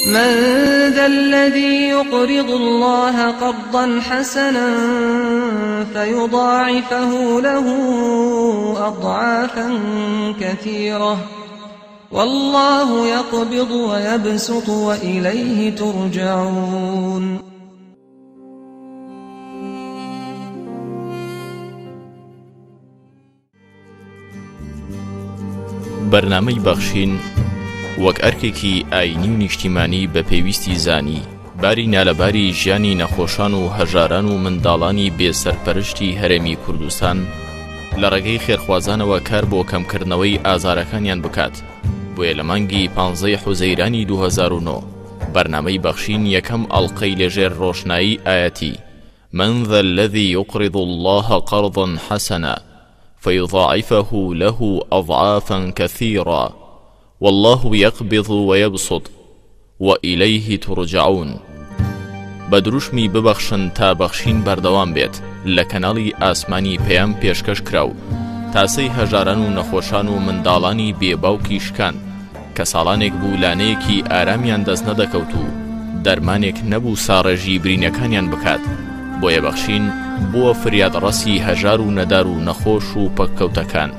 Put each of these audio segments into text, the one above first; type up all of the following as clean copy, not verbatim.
من ذا الذي يقرض الله قرضا حسنا فيضاعفه له أضعافا كثيرة والله يقبض ويبسط وإليه ترجعون. بەرنامەی بەخشین وەک ئەرکێکی ئاینی و نیشتیمانی بە پێویستی زانی باری نالەباری ژیانی نەخۆشان و هەژاران و منداڵانی بێسەرپەرشتی هەرێمی کوردستان لە ڕێگەی خێرخوازانەوە کار بۆ کەمکردنەوەی ئازارەکانیان بکات. بۆیە لە مانگی 15 حوزەیرانی 2009 بەرنامەی بەخشین یەکەم ئەڵقەی لەژێر ڕۆشنایی ئاەتی من ذا الذي يقرض الله قرضا حسنا فيضاعفه له أضعافا كثيرا والله يقبض ويبسط وإليه ترجعون. بدروشمی ببخشن تا بەخشین بەردەوام بێت لە کەناڵی ئاسمانی پێیان پێشکەش کراو تاسەی هەژاران و نەخۆشان و منداڵانی بێباوکی شکان کە ساڵانێک بوو لانەیەکی ئارامیان دەست نەدەکەوت و دەرمانێک نەبوو ساڕێژی برینەکانیان بکات. بۆیە بەخشین بووە فریادڕەسی هەژار و نەدار و نەخۆش و پەککەوتەکان.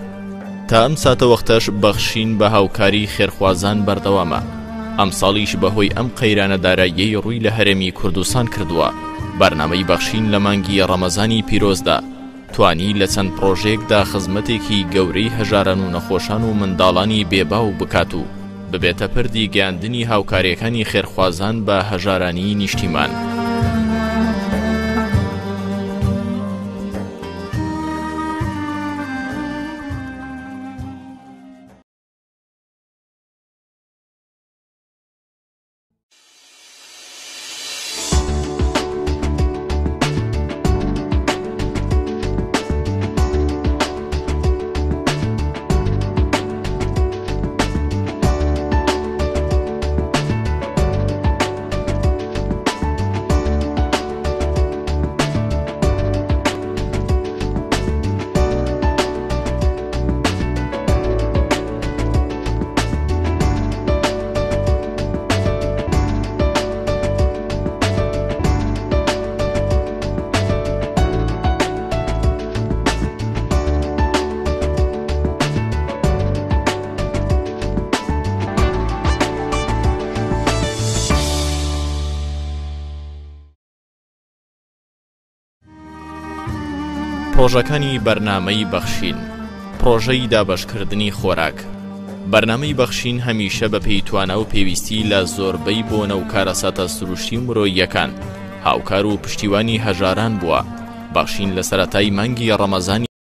تا ئەم ساتە وەختەش بەخشین بە هاوکاری خێرخوازان بەردەوامە. ئەم ساڵیش بەهۆی ئەم قەیرانە داراییەی ڕووی لە هەرێمی کوردستان کردووە. بەرنامەی بەخشین لە مانگی ڕەمەزانی پیرۆزدا توانی لە چەند پرۆژێکدا خزمەتێکی گەورەی هەژاران و نەخۆشان و منداڵانی بێباو بکات و ببێتە پردی گەیاندنی هاوکاریەکانی خێرخوازان بە هەژارانی نیشتیمان. پرۆژەکانی بەرنامەی بەخشین. پرۆژەی دابەشکردنی خۆراک. بەرنامەی بەخشین هەمیشە بە پێی توانە و پێویستی لە زۆربەی بۆ نەوکارە ساتە سروشتی مرۆییەکان هاوکار و پشتیوانی هەژاران بووە. بەخشین لە سەرەتای مانگی ڕەمەزانی